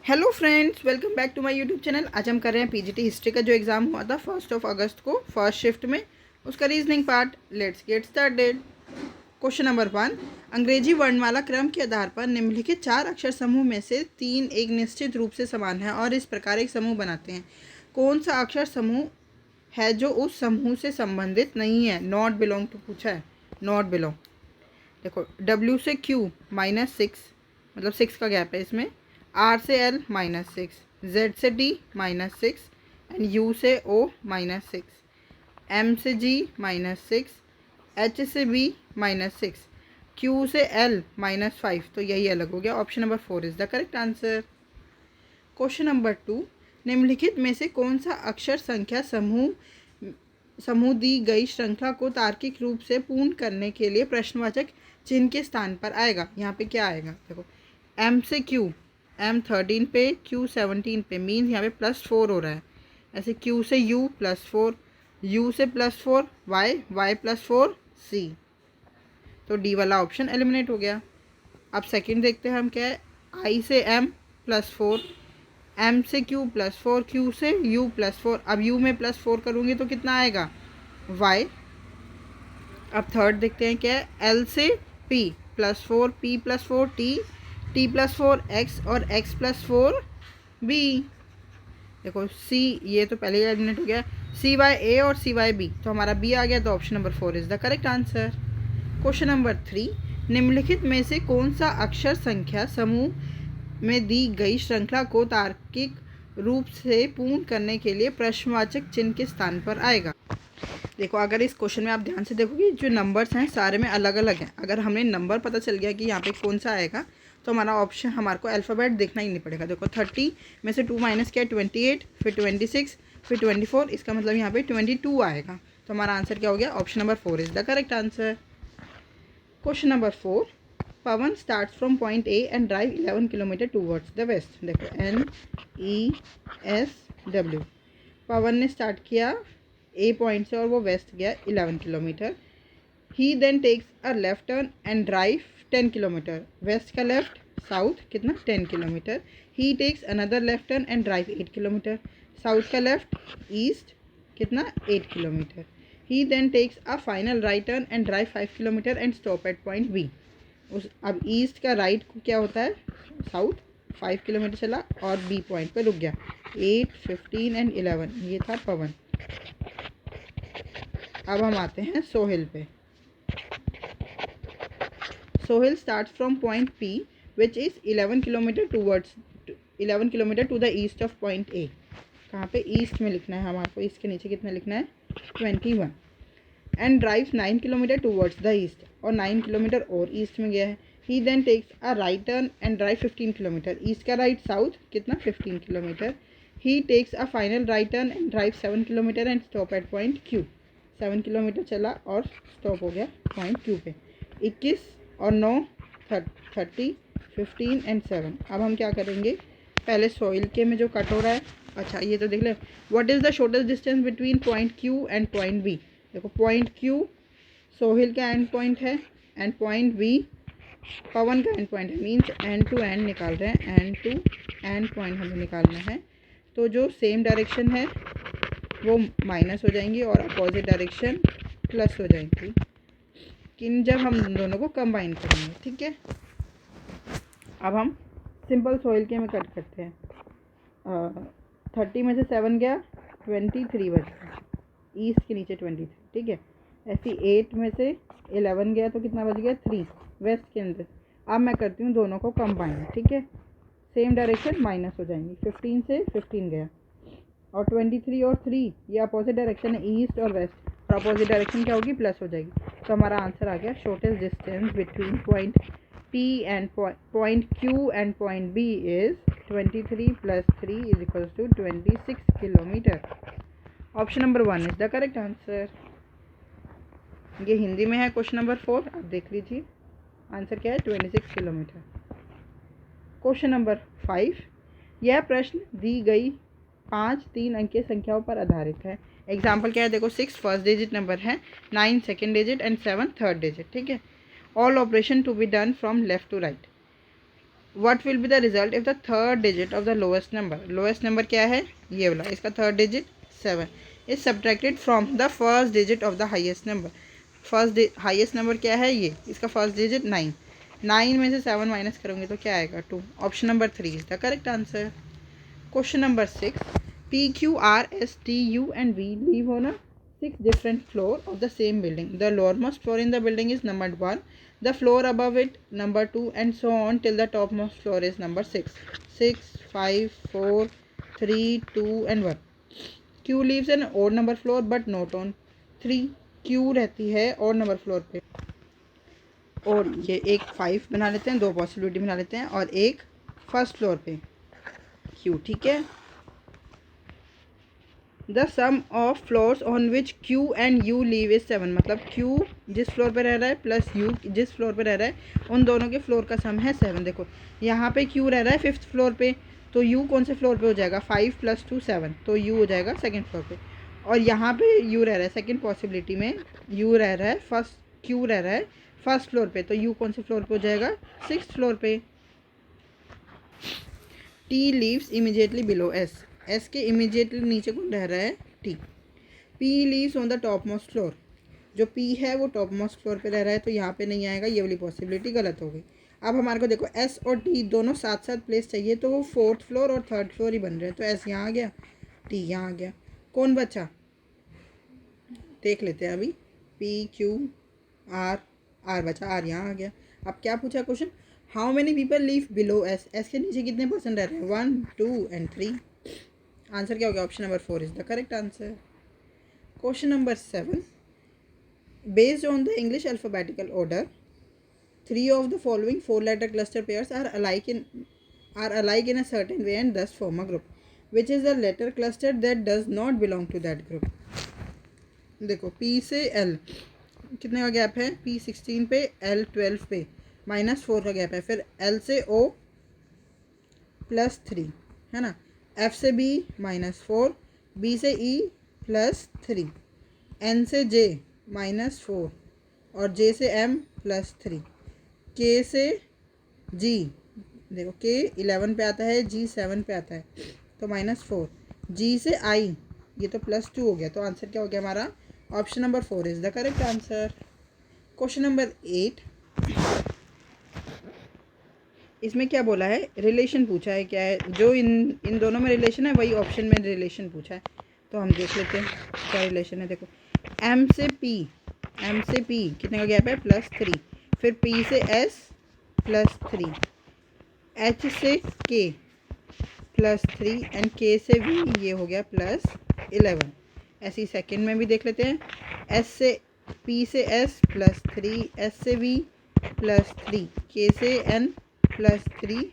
Hello friends, welcome back to my YouTube channel. आज हम कर रहे हैं पीजीटी हिस्ट्री का जो एग्ज़ाम हुआ था 1 अगस्त को फर्स्ट शिफ्ट में, उसका reasoning part. Let's get started. Question number 1। अंग्रेजी वर्णमाला क्रम के आधार पर निम्नलिखित 4 अक्षर समूह में से 3 एक निश्चित रूप से समान है और इस प्रकार एक समूह बनाते हैं। कौन सा अक्षर समूह है जो उस समूह से संबंधित नहीं है? नॉट बिलोंग टू पूछा है, नॉट बिलोंग। देखो, W से Q -6, मतलब 6 का गैप है इसमें। R से L -6, Z से D -6 एंड U से O -6, M से G -6, H से B -6, Q से L -5। तो यही अलग हो गया। Option number 4 is the correct answer. Question number 2। निम्नलिखित में से कौन सा अक्षर संख्या समूह दी गई श्रृंखला को तार्किक रूप से पूर्ण करने के लिए प्रश्नवाचक चिन्ह के स्थान पर आएगा? यहाँ पे क्या आएगा? देखो, M से Q, M 13 पे, Q 17 पे, मीन्स यहाँ पे +4 हो रहा है। ऐसे Q से U +4, U से +4, Y +4, C। तो D वाला ऑप्शन एलिमिनेट हो गया। अब सेकंड देखते हैं हम क्या है। I से M +4, M से Q +4, Q से U +4। अब U में +4 करूँगी तो कितना आएगा? Y। अब थर्ड देखते हैं क्या है। L से P +4, P +4, T +4 X और X +4 B। देखो C, ये तो पहले ही एलिमिनेट हो गया। CY A और CY B, तो हमारा B आ गया। तो option number 4 is the correct answer. Question number 3। निम्नलिखित में से कौन सा अक्षर संख्या समूह में दी गई श्रृंखला को तार्किक रूप से पूर्ण करने के लिए प्रश्नवाचक चिन्ह के स्थान पर आएगा? देखो, अगर इस क्वेश्चन में आप ध्यान से देखोगे, जो नंबर्स हैं सारे में अलग अलग हैं। अगर हमें नंबर पता चल गया कि यहाँ पे कौन सा आएगा, तो हमारा ऑप्शन, हमारे को अल्फ़ाबेट देखना ही नहीं पड़ेगा। देखो, 30 में से 2 माइनस किया 28, फिर 26, फिर 24, इसका मतलब यहाँ पे 22 आएगा। तो हमारा आंसर क्या हो गया? Option number 4 is the correct answer. Question number 4। Pawan start from point A and drive 11 kilometre towards the west. देखो, NESW। पवन ने स्टार्ट किया ए पॉइंट से और वो वेस्ट गया 11 kilometre. He then takes a left turn and drive 10 kilometre. West का left, south कितना? 10 kilometre. He takes another left turn and drive 8 kilometre. South का लेफ्ट, ईस्ट कितना? 8 kilometre. He then takes a final right turn and drive 5 kilometre and stop at point B. अब east का right को क्या होता है? South. 5 kilometre चला और बी पॉइंट पर रुक गया। 8, 15 एंड 11, ये था पवन। अब हम आते हैं सोहेल पे। Sohail start from point P which is 11 kilometre to the east of point A। कहाँ पे? ईस्ट में लिखना है हमारे को। इसके नीचे कितना लिखना है? 21। And drive 9 kilometre towards the east, और 9 किलोमीटर और ईस्ट में गया है। He then takes a right turn and drive 15 kilometre. East का राइट, साउथ कितना? 15 kilometre. He takes a final right turn and drive 7 kilometre and stop at point Q। 7 kilometre चला और stop हो गया पॉइंट Q पे। 21 और 9, 30, 15 and 7। अब हम क्या करेंगे? पहले सॉइल के में जो कट हो रहा है, अच्छा ये तो देख ले। What is the shortest distance between point Q and point B? देखो, पॉइंट Q सोहेल का एंड पॉइंट है एंड पॉइंट B पवन का एंड पॉइंट है। मीन्स एंड टू एंड निकाल रहे हैं, एंड टू एंड पॉइंट हमें निकालना है। तो जो सेम डायरेक्शन है वो माइनस हो जाएंगी और अपोजिट डायरेक्शन प्लस हो जाएंगी, कि जब हम दोनों को कंबाइन करेंगे। ठीक है, अब हम सिंपल सॉइल के में कट करते हैं। 30 में से 7 गया, 23 बच गया। ईस्ट के नीचे 23, ठीक है। ऐसे 8 में से 11 गया तो कितना बच गया? 3 वेस्ट के अंदर। अब मैं करती हूँ दोनों को कंबाइन, ठीक है। सेम डायरेक्शन माइनस हो जाएंगी। 15 से 15 गया और 23 और 3 ये अपोजिट डायरेक्शन है, ईस्ट और वेस्ट, और अपोजिट डायरेक्शन क्या होगी? प्लस हो जाएगी। तो हमारा आंसर आ गया shortest distance between point P and point Q and point B is 23 + 3 = 26 kilometre. Option number 1 is the correct answer. ये हिंदी में है क्वेश्चन नंबर 4, आप देख लीजिए। आंसर क्या है? 26 किलोमीटर। Question number 5। यह प्रश्न दी गई 5 3 अंकीय संख्याओं पर आधारित है। एग्जाम्पल क्या है? देखो, 6 फर्स्ट डिजिट नंबर है, 9 second digit and 7 third digit. ठीक है। All operation to be done from left to right. What will be the result if the third digit of the lowest number, lowest number क्या है ये वाला, इसका third digit 7 is subtracted from the first digit of the highest number. First highest number क्या है ये, इसका first digit 9, 9 में से 7 माइनस करोगे तो क्या आएगा 2। Option number 3 is the correct answer. Question number 6, P, Q, R, S, T, U and V live on a 6 different floor of the same building. The lowermost floor in the building is numbered 1, the floor above it number 2 and so on till the topmost floor is number 6. 6, 5, 4, 3, 2 and 1. Q lives an odd number floor but not on 3. Q रहती है odd number floor पे, और ये एक 5 बना लेते हैं, दो पॉसिबिलिटी बना लेते हैं, और एक फर्स्ट फ्लोर पे Q, ठीक है। The sum of floors on which Q and U live is 7, मतलब Q जिस फ्लोर पे रह रहा है प्लस U जिस फ्लोर पे रह रहा है उन दोनों के फ्लोर का सम है 7। देखो यहाँ पे Q रह रहा है 5th फ्लोर पे, तो U कौन से फ्लोर पे हो जाएगा, 5 + 2 7, तो U हो जाएगा 2nd फ्लोर पे। और यहाँ पे U रह रहा है सेकेंड पॉसिबिलिटी में, U रह रहा है Q रह रहा है फर्स्ट फ्लोर पे, तो U कौन से फ्लोर पे हो जाएगा, 6th फ्लोर पे। T leaves immediately below S, S के इमीडिएटली नीचे कौन रह रहा है, T। P leaves on the top most floor, जो P है वो टॉप मोस्ट फ्लोर पे रह रहा है, तो यहाँ पे नहीं आएगा, ये वाली पॉसिबिलिटी गलत हो गई। अब हमारे को देखो S और T दोनों साथ साथ प्लेस चाहिए, तो वो 4th फ्लोर और 3rd फ्लोर ही बन रहे हैं, तो S यहाँ आ गया, T यहाँ आ गया, कौन बचा देख लेते हैं अभी, P, Q, R बचा, R यहाँ आ गया। अब क्या पूछा question, how many people leave below S, S के नीचे कितने पर्सन रह रहे हैं, 1, 2 एंड 3। आंसर क्या हो गया, option number 4 is the correct answer. Question number 7, based on the English alphabetical order 3 of the following 4-letter cluster pairs are alike in a certain way and thus form a group. Which is the letter cluster that does not belong to that group? देखो P से L कितने का gap है, P 16 पे, L 12 पे, -4 का gap है। फिर L से O +3 है ना, F से B -4, B से E +3, N से J -4 और J से M +3, K से G, देखो K 11 पे आता है, G 7 पे आता है, तो -4, G से I ये तो +2 हो गया, तो आंसर क्या हो गया हमारा, option number 4 is the correct answer. Question number 8, इसमें क्या बोला है, रिलेशन पूछा है, क्या है जो इन दोनों में रिलेशन है वही ऑप्शन में रिलेशन पूछा है, तो हम देख लेते हैं क्या रिलेशन है। देखो M से P कितने का गैप है, +3, फिर P से S +3, H से K +3 एंड K से V ये हो गया +11। ऐसे ही सेकेंड में भी देख लेते हैं, P से S +3, S से V +3, K से N +3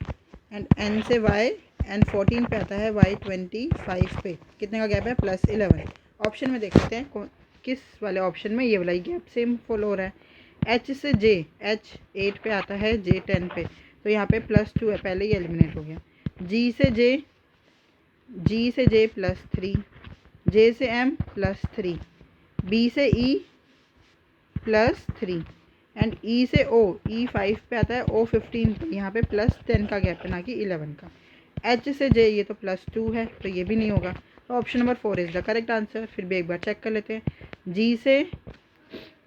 एंड N से Y, N 14 पे आता है, Y 25 पे कितने का गैप है, +11। ऑप्शन में देख लेते हैं किस वाले ऑप्शन में ये वाला गैप सेम फॉलो हो रहा है। H से J, H 8 पे आता है, J 10 पे, तो यहाँ पे +2 है, पहले ही एलिमिनेट हो गया। G से J +3, J से M +3, B से E +3 एंड E से O, E 5 पे आता है, O 15 पे, यहाँ पे +10 का गैप है ना कि 11 का। H से J ये तो +2 है, तो ये भी नहीं होगा, तो option number 4 is the correct answer. फिर भी एक बार चेक कर लेते हैं, G से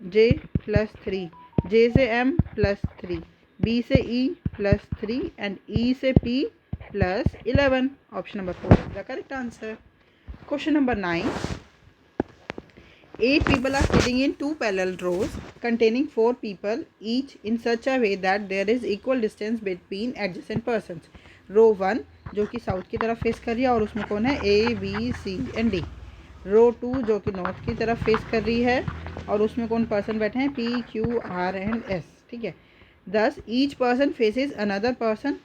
J +3, J से M +3, B से E +3 एंड E से P +11, option number 4 is the correct answer. Question number 9, 8 people are sitting in 2 parallel rows containing 4 people each in such a way that there is equal distance between adjacent persons. रो 1 जो कि south की तरफ face कर रही है और उसमें कौन है, A, B, C and D। रो 2 जो कि नॉर्थ की तरफ फेस कर रही है और उसमें कौन पर्सन बैठे हैं, P, Q, R and S, ठीक है। दस each person faces another person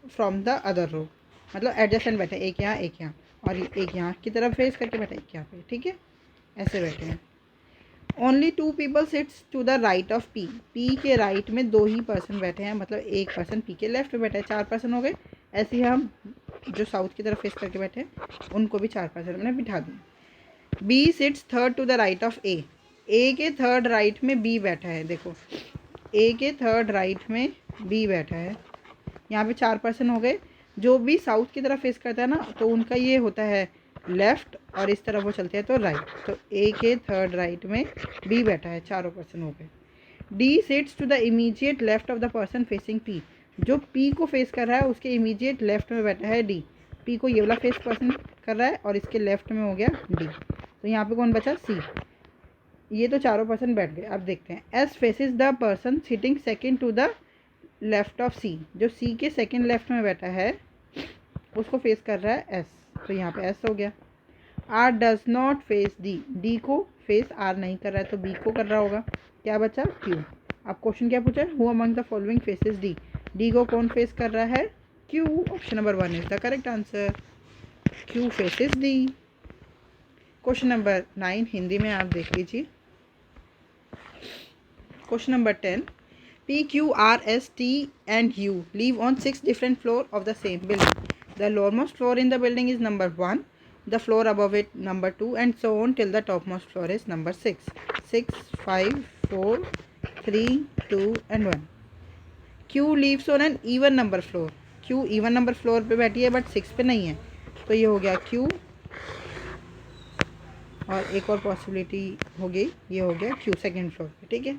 from the other row, मतलब एडजस्टेंट बैठे, एक यहाँ एक यहाँ, और एक यहाँ की तरफ फेस करके बैठे, एक यहाँ पे, ठीक है, ऐसे बैठे हैं। Only 2 people sits to the right of P, P के राइट में 2 ही पर्सन बैठे हैं, मतलब एक पर्सन P के लेफ्ट में बैठा है, 4 पर्सन हो गए। ऐसे ही हम जो साउथ की तरफ फेस करके बैठे हैं उनको भी 4 पर्सन मैंने बिठा दूँ। B sits third to the right of A, A के थर्ड राइट में B बैठा है, देखो A के थर्ड राइट में B बैठा है, यहाँ पे 4 पर्सन हो गए। जो भी साउथ की तरफ फेस करता है ना तो उनका ये होता है लेफ़्ट, और इस तरफ वो चलते हैं तो राइट। तो ए के थर्ड राइट में बी बैठा है, चारों पर्सन हो गए। D sits to the immediate left of the person facing P. जो पी को फेस कर रहा है उसके इमीडिएट लेफ्ट में बैठा है डी। पी को ये वाला फेस पर्सन कर रहा है और इसके लेफ्ट में हो गया डी। तो यहाँ पे कौन बचा? सी। ये तो चारों पर्सन बैठ गए। अब देखते हैं S faces the person sitting second to the left of C. जो सी के सेकेंड लेफ्ट में बैठा है उसको फेस कर रहा है एस, तो यहाँ पे एस हो गया। R does not face D. D को फेस आर नहीं कर रहा है तो बी को कर रहा होगा। क्या बचा? क्यू। अब क्वेश्चन क्या पूछा है? Who among the following faces D. D को कौन फेस कर रहा है? Q. Option number 1 is the correct answer. Q faces D. Question number 9 Hindi में आप देख लीजिए। Question number 10, P, Q, R, S, T and U live on 6 different floors of the same building. The lowermost floor in the building is number 1, the floor above it number 2, and so on till the topmost floor is number 6. 6, 5, 4, 3, 2 and 1. Q lives on an even number floor. Q even number floor पे बैठी है but 6 पे नहीं है, तो ये हो गया Q। और एक और पॉसिबिलिटी हो गई, ये हो गया Q सेकेंड फ्लोर पे। ठीक है।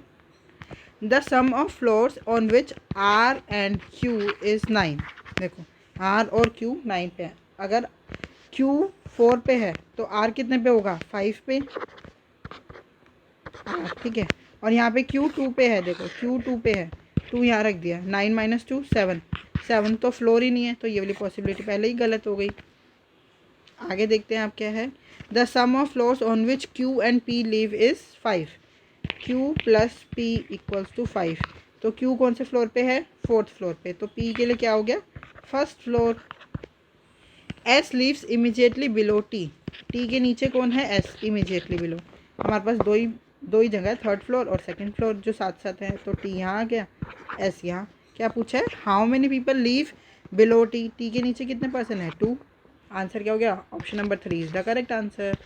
The sum of floors on which R and Q is 9। देखो R और Q 9 पे है। अगर Q 4 पे है तो R कितने पे होगा? 5 पे। ठीक है। और यहाँ पे Q 2 पे है। देखो Q 2 पे है, 2 यहाँ रख दिया। 9 - 2 7। 7 तो फ्लोर ही नहीं है, तो ये वाली पॉसिबिलिटी पहले ही गलत हो गई। आगे देखते हैं आप क्या है। The sum of floors on which Q and P live is 5। Q plus P equals to 5। तो Q कौन से फ्लोर पे है? 4th फ्लोर पे। तो P के लिए क्या हो गया? 1st floor. S leaves immediately below T। T के नीचे कौन है? S immediately below. हमारे पास दो ही जगह है, 3rd फ्लोर और 2nd फ्लोर जो साथ साथ है। तो T यहाँ आ गया, S यहाँ। क्या पूछा है? How many people leave below T। T के नीचे कितने पर्सन है? 2। आंसर क्या हो गया? Option number 3 is the correct answer.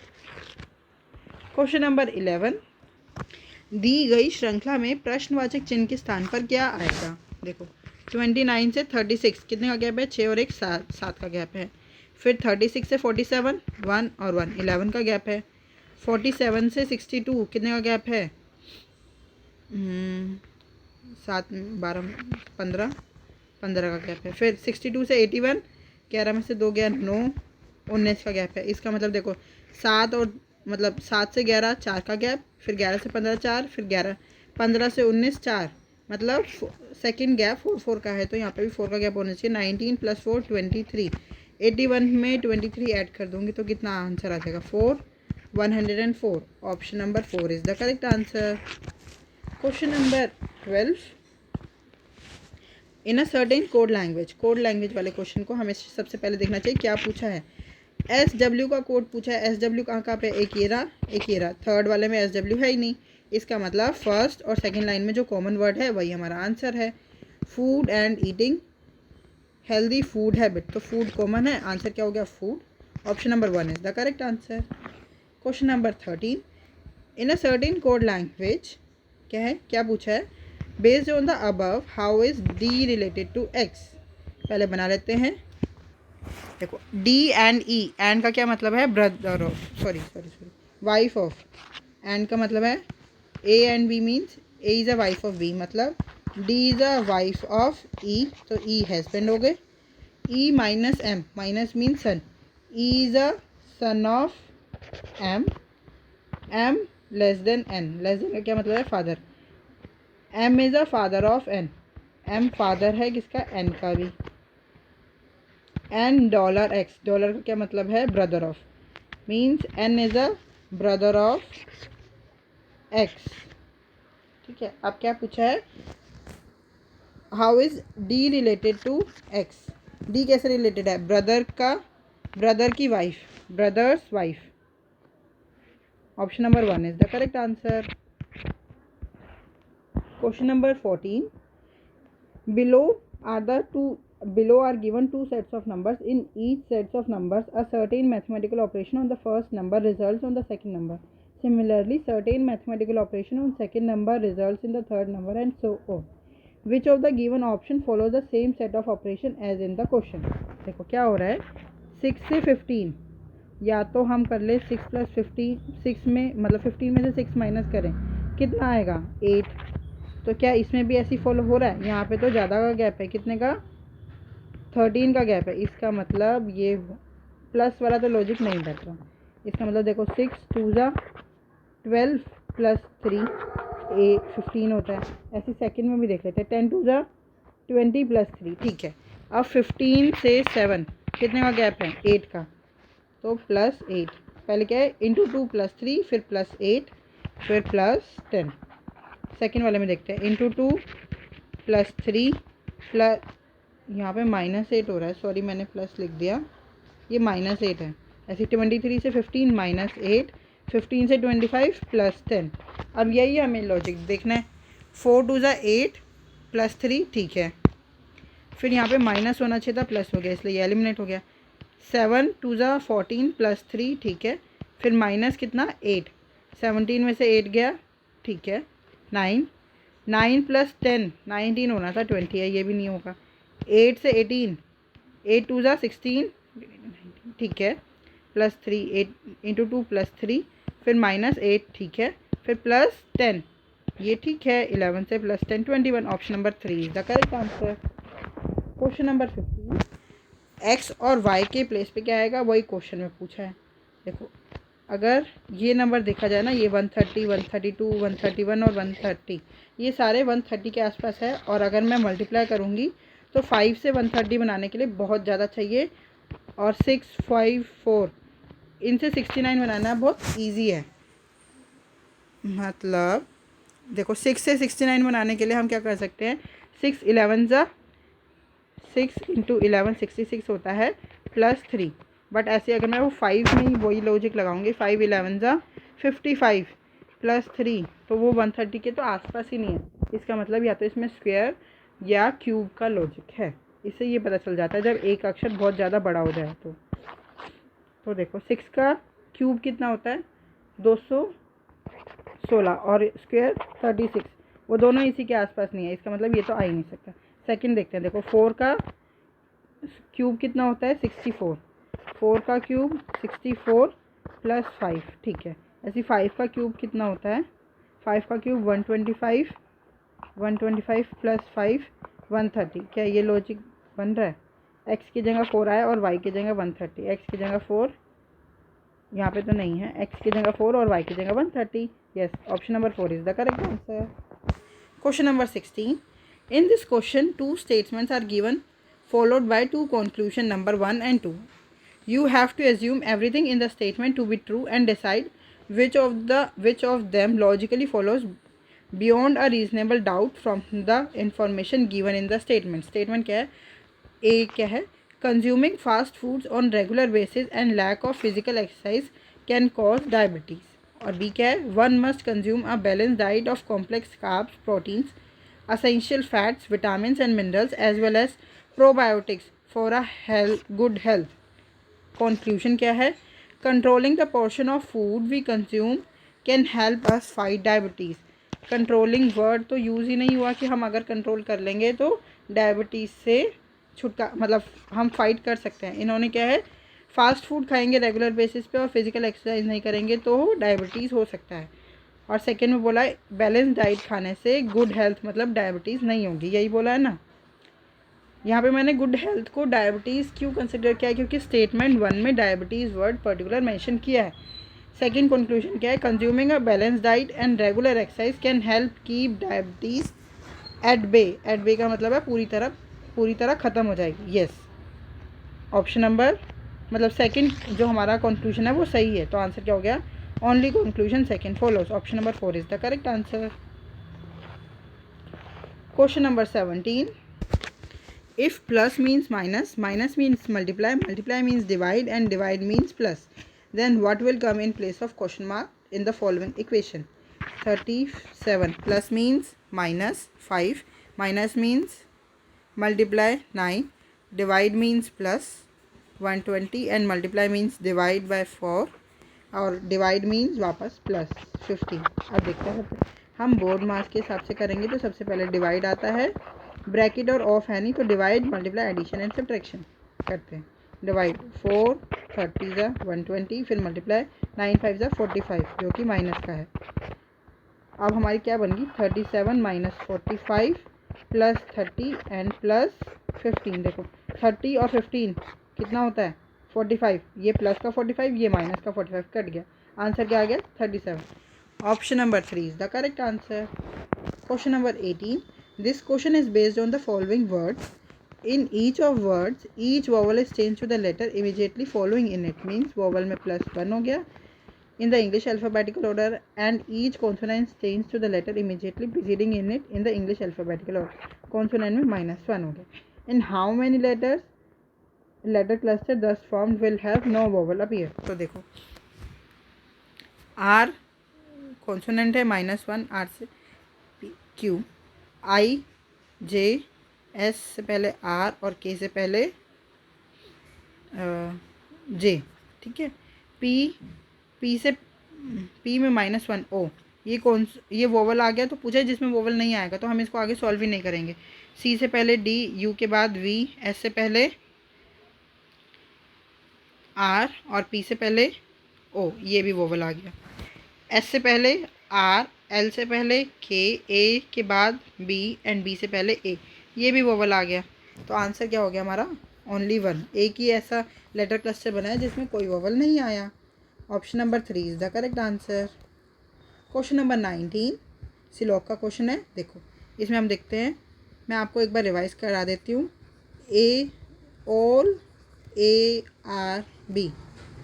Question number 11, दी गई श्रृंखला में प्रश्नवाचक चिन्ह के स्थान पर क्या आएगा? देखो 29 से 36 कितने का गैप है? 6 और 1 7 का गैप है। फिर 36 से 47 1 और 1 11 का गैप है। 47 से 62 कितने का गैप है? 7 12 15 का गैप है। फिर 62 से 81 11 में से 2 गया 9 19 का गैप है। इसका मतलब देखो 7 और मतलब 7 से 11 4 का गैप, फिर 11 से 15 4, फिर 15 से 19 4, मतलब सेकंड गैप 4 का है। तो यहाँ पे भी 4 का गैप होना चाहिए। 19 + 4 23। 81 में 23 ऐड कर दूंगी तो कितना आंसर आ जाएगा? 4 104। Option number 4 is the correct answer. Question number 12, in a certain code language. Code language वाले क्वेश्चन को हमें सबसे पहले देखना चाहिए क्या पूछा है। SW का कोड पूछा है। SW कहाँ पे? एक ये रहा। थर्ड वाले में SW है ही नहीं। इसका मतलब फर्स्ट और सेकंड लाइन में जो कॉमन वर्ड है वही हमारा आंसर है। Food and eating healthy food habit, तो फूड कॉमन है। आंसर क्या हो गया? Food. Option number 1 is the correct answer. Question number 13, in a certain code language क्या है? क्या पूछा है? Based on the above how is D related to X. पहले बना लेते हैं। देखो डी एंड ई, एंड का क्या मतलब है? Brother of, sorry wife of. And का मतलब है A and B means A is a wife of B, मतलब D is a wife of E, तो ई हस्बैंड हो गए। E minus M, minus means son, E is a son of M. M less than N, less than का क्या मतलब है? Father. M is a father of N, M father है किसका? N का भी। एन डॉलर एक्स, डॉलर का क्या मतलब है? Brother of, means N is a brother of X. ठीक है। अब क्या पूछा है? How is D related to X. D कैसे रिलेटेड है? ब्रदर की wife, brother's wife. Option number 1 is the correct answer. Question number 14, below are given two sets of numbers. In each sets of numbers, a certain mathematical operation on the first number results on the second number. Similarly, certain mathematical operation on second number results in the third number, and so on. Which of the given option follow the same set of operation as in the question. देखो क्या हो रहा है, 6 से 15, या तो हम कर ले 6 + 15, 6 में मतलब 15 में से 6 माइनस करें, कितना आएगा 8। तो क्या इसमें भी ऐसी फॉलो हो रहा है? यहाँ पे तो ज़्यादा का गैप है, कितने का 13 का गैप है। इसका मतलब ये प्लस वाला तो लॉजिक नहीं बैठ रहा। इसका मतलब देखो 6 2 ज़ा 12 + 3 15 होता है। ऐसे सेकंड में भी देख लेते हैं, 10 2 ज़ा 20 + 3, ठीक है। अब 15 से 7 कितने का गैप है 8 का, तो +8। पहले क्या है इंटू 2 + 3 फिर +8 फिर +10। सेकंड वाले में देखते हैं, इंटू 2 + 3 प्लस, यहाँ पे -8 हो रहा है, सॉरी मैंने प्लस लिख दिया, ये -8 है। ऐसे 23 से 15 -8, 15 से 25 +10। अब यही हमें लॉजिक देखना है। 4 2 ज़ा 8 + 3, ठीक है। फिर यहाँ पे माइनस होना चाहिए था, प्लस हो गया इसलिए ये एलिमिनेट हो गया। 7 2 ज़ा 14 + 3, ठीक है। फिर माइनस कितना 8, 17 में से 8 गया, ठीक है। 9 9 + 10 19 होना था, 20 है, ये भी नहीं होगा। 8 से 18, 8 2 ज़ा 16, ठीक है। +3 8 इंटू 2 + 3 फिर -8, ठीक है। फिर +10, ये ठीक है। 11 से +10 21। Option number 3 is the correct answer. Question number 15, x और वाई के प्लेस पे क्या आएगा, वही क्वेश्चन में पूछा है। देखो अगर ये नंबर देखा जाए ना, ये 130 132 131 और 130, ये सारे 130 के आसपास है। और अगर मैं मल्टीप्लाई करूँगी तो 5 से 130 बनाने के लिए बहुत ज़्यादा चाहिए, और 6 5 4 इनसे 69 बनाना बहुत इजी है। मतलब देखो 6 से 69 बनाने के लिए हम क्या कर सकते हैं, 6 11 ज़ा 6 × 11 66 होता है, +3। बट ऐसे अगर मैं वो 5 में ही वही लॉजिक लगाऊंगी, 5 11 ज़ा 55 +3, तो वो 130 के तो आसपास ही नहीं है। इसका मतलब या तो इसमें स्क्वायर या क्यूब का लॉजिक है। इससे ये पता चल जाता है जब एक अक्षर बहुत ज़्यादा बड़ा हो जाए तो देखो 6 का क्यूब कितना होता है 216 और स्क्वायर 36, वो दोनों इसी के आसपास नहीं है। इसका मतलब ये तो आ ही नहीं सकता। सेकंड देखते हैं, देखो 4 का क्यूब कितना होता है 64, 4 का क्यूब 64 + 5, ठीक है। ऐसे 5 का क्यूब कितना होता है, 5 का क्यूब 125 125 + 5 130। क्या ये लॉजिक बन रहा है? एक्स की जगह 4 आया और वाई की जगह 130, एक्स की जगह 4 यहाँ पे तो नहीं है, एक्स की जगह 4 और वाई की जगह 130। Yes, option number 4 is the correct answer. Question number 16, in this question 2 statements are given followed by 2 conclusion number 1 and 2. You have to assume everything in the statement to be true and decide which of them logically follows beyond a reasonable doubt from the information given in the statement. Statement क्या है? A क्या है? Consuming fast foods on regular basis and lack of physical exercise can cause diabetes. और B क्या है? One must consume a balanced diet of complex carbs, proteins, essential fats, vitamins and minerals as well as probiotics for a good health. Conclusion क्या है? Controlling the portion of food we consume can help us fight diabetes. Controlling word तो use ही नहीं हुआ कि हम अगर control कर लेंगे तो डायबिटीज़ से छुटका मतलब हम फाइट कर सकते हैं। इन्होंने क्या है, फास्ट फूड खाएंगे रेगुलर बेसिस पे और फिजिकल एक्सरसाइज नहीं करेंगे तो डायबिटीज़ हो सकता है। और सेकेंड में बोला है बैलेंस डाइट खाने से गुड हेल्थ मतलब डायबिटीज़ नहीं होगी, यही बोला है ना। यहाँ पे मैंने गुड हेल्थ को डायबिटीज़ क्यों कंसिडर किया है, क्योंकि स्टेटमेंट 1 में डायबिटीज़ वर्ड पर्टिकुलर मेंशन किया है। सेकंड कंक्लूजन क्या है, consuming a balance diet and regular exercise can help keep diabetes at bay. At bay का मतलब है पूरी तरह ख़त्म हो जाएगी। यस, ऑप्शन नंबर मतलब सेकंड जो हमारा कंक्लूजन है वो सही है। तो आंसर क्या हो गया, only conclusion second follows. Option number 4 is the correct answer. Question number 17, if plus means minus, minus means multiply, multiply means divide and divide means plus, then what will come in place of question mark in the following equation? 37 plus means minus 5, minus means multiply 9, divide means plus 120 and multiply means divide by 4 और divide means वापस plus 50। अब देखते हैं हम board मास के हिसाब से करेंगे तो सबसे पहले डिवाइड आता है ब्रैकेट और ऑफ है नहीं, तो divide multiply addition and subtraction करते हैं। डिवाइड 4 30 ज़ा 120, फिर मल्टीप्लाई 9 5 ज़ा 45 जो कि माइनस का है। अब हमारी क्या बन गई 37 माइनस 45 प्लस 30 एंड प्लस 15। देखो 30 और 15 कितना होता है 45, ये प्लस का 45 ये माइनस का 45 कट गया। आंसर क्या आ गया 37। Option number 3 is the correct answer. Question number 18, this question is based on the following words. In each of words, each vowel is changed to the letter immediately following in it. Means vowel में +1 हो गया in the English alphabetical order, and each consonant is changed to the letter immediately preceding in it in the English alphabetical order. Consonant में -1 हो गया. In how many letters letter cluster thus formed will have no vowel appear? तो देखो R consonant है -1, R से Q, I J, S से पहले R और K से पहले J, ठीक है। P से P में -1 O, ये वोवल आ गया तो पूछा जिसमें वोवल नहीं आएगा तो हम इसको आगे सॉल्व ही नहीं करेंगे। C से पहले D, U के बाद V, S से पहले R और P से पहले O, ये भी वोवल आ गया। S से पहले R, L से पहले K, A के बाद B एंड B से पहले A, ये भी वोवल आ गया। तो आंसर क्या हो गया हमारा ओनली 1। एक ही ऐसा लेटर क्लस्टर बना है जिसमें कोई वोवल नहीं आया। Option number 3 is the correct answer. Question number 19 सिलोक का क्वेश्चन है। देखो इसमें हम देखते हैं, मैं आपको एक बार रिवाइज करा देती हूँ। A all ARB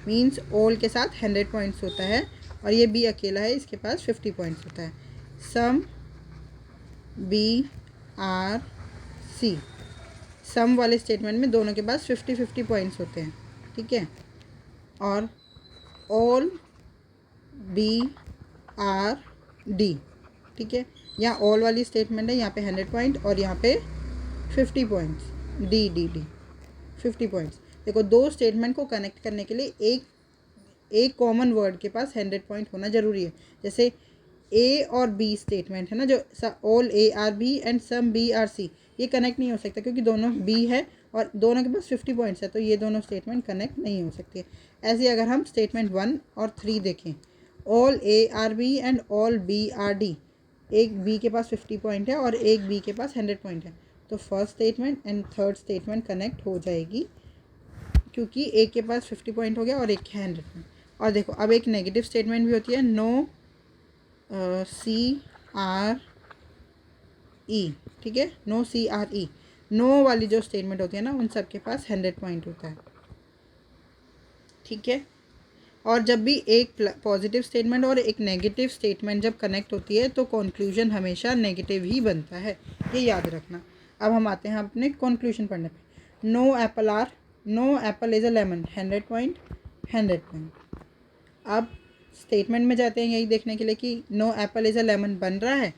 means all के साथ 100 पॉइंट्स होता है और ये B अकेला है, इसके पास 50 पॉइंट्स होता है। सम BRC, सम वाले स्टेटमेंट में दोनों के पास 50-50 पॉइंट्स होते हैं, ठीक है। और ऑल BRD, ठीक है, यहाँ ऑल वाली स्टेटमेंट है, यहाँ पे 100 पॉइंट और यहाँ पे 50 पॉइंट्स, D 50 पॉइंट्स। देखो दो स्टेटमेंट को कनेक्ट करने के लिए एक कॉमन वर्ड के पास 100 पॉइंट होना ज़रूरी है। जैसे A और B स्टेटमेंट है ना, जो all ARB and some BRC, ये कनेक्ट नहीं हो सकता क्योंकि दोनों B है और दोनों के पास 50 पॉइंट्स है, तो ये दोनों स्टेटमेंट कनेक्ट नहीं हो सकती है। ऐसे अगर हम स्टेटमेंट 1 और 3 देखें, all ARB and all BRD, एक B के पास 50 पॉइंट है और एक B के पास 100 पॉइंट है, तो first statement and third statement connect हो जाएगी क्योंकि एक के पास 50 पॉइंट हो गया और एक के 100 पॉइंट। और देखो अब एक नेगेटिव स्टेटमेंट भी होती है, नो CRE, ठीक है, नो CRE, नो वाली जो स्टेटमेंट होती है ना उन सब के पास 100 पॉइंट होता है, ठीक है। और जब भी एक पॉजिटिव स्टेटमेंट और एक नेगेटिव स्टेटमेंट जब कनेक्ट होती है तो कंक्लूजन हमेशा नेगेटिव ही बनता है, ये याद रखना। अब हम आते हैं अपने कंक्लूजन पढ़ने पे। No apple is a lemon, 100 point 100 point. अब स्टेटमेंट में जाते हैं यही देखने के लिए कि no apple is a lemon बन रहा है,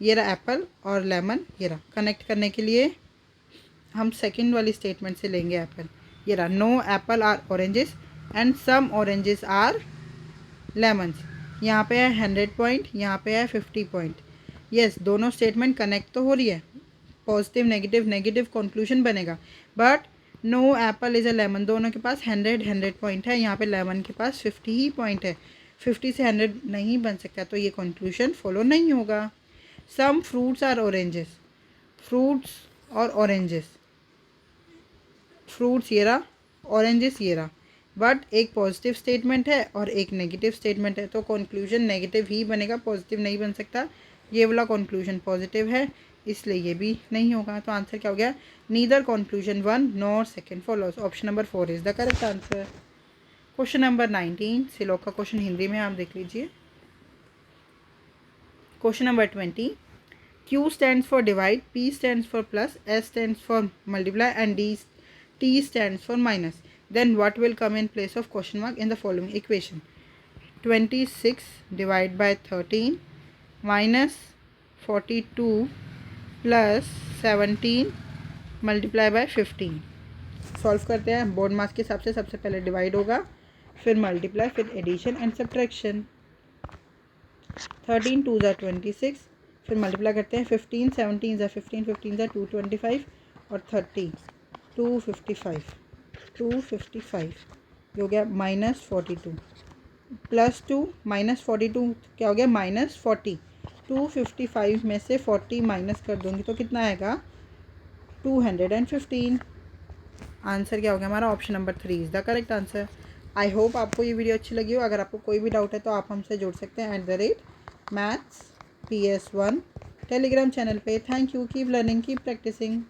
ये रहा एप्पल और लेमन, ये रहा। कनेक्ट करने के लिए हम सेकंड वाली स्टेटमेंट से लेंगे एप्पल, ये रहा। No apple are oranges and some oranges are lemons, यहाँ पे है 100 पॉइंट, यहाँ पे है 50 पॉइंट। यस, दोनों स्टेटमेंट कनेक्ट तो हो रही है, पॉजिटिव नेगेटिव कंक्लूजन बनेगा। But no apple is a lemon, दोनों के पास 100 पॉइंट है, यहाँ पे लेमन के पास 50 ही पॉइंट है, 50 से 100 नहीं बन सकता, तो ये कंक्लूजन फॉलो नहीं होगा। Some fruits are oranges, fruits और ऑरेंजेस, फ्रूट्स ये रहा, ऑरेंजेस ये रहा, बट एक पॉजिटिव स्टेटमेंट है और एक नेगेटिव स्टेटमेंट है, तो कंक्लूजन नेगेटिव ही बनेगा, पॉजिटिव नहीं बन सकता। ये वाला कंक्लूजन पॉजिटिव है इसलिए ये भी नहीं होगा। तो आंसर क्या हो गया, neither conclusion 1 nor second follows. Option number 4 is the correct answer. Question number 19 सिलोक का क्वेश्चन हिंदी में आप देख लीजिए। Question number 20, Q stands for divide, P stands for plus, S stands for multiply and T stands for minus. Then what will come in place of question mark in the following equation? 26 divided by 13 minus 42 plus 17 multiply by 15। Solve करते हैं board मास के हिसाब से। सबसे पहले divide होगा, फिर multiply, फिर एडिशन एंड सब्ट्रैक्शन। 13 2 ज़ा 26, फिर मल्टीप्लाई करते हैं 15 17 ज़ा 15 15 ज़ा 225 और 30 255 255 ये हो गया -42 +2 -42 क्या हो गया -40 255 में से 40 माइनस कर दूंगी तो कितना आएगा 215। आंसर क्या हो गया हमारा option number 3 is the correct answer. I hope आपको ये वीडियो अच्छी लगी हो। अगर आपको कोई भी डाउट है तो आप हमसे जुड़ सकते हैं @maths PS1 टेलीग्राम चैनल पे। Thank you, keep learning, keep practising.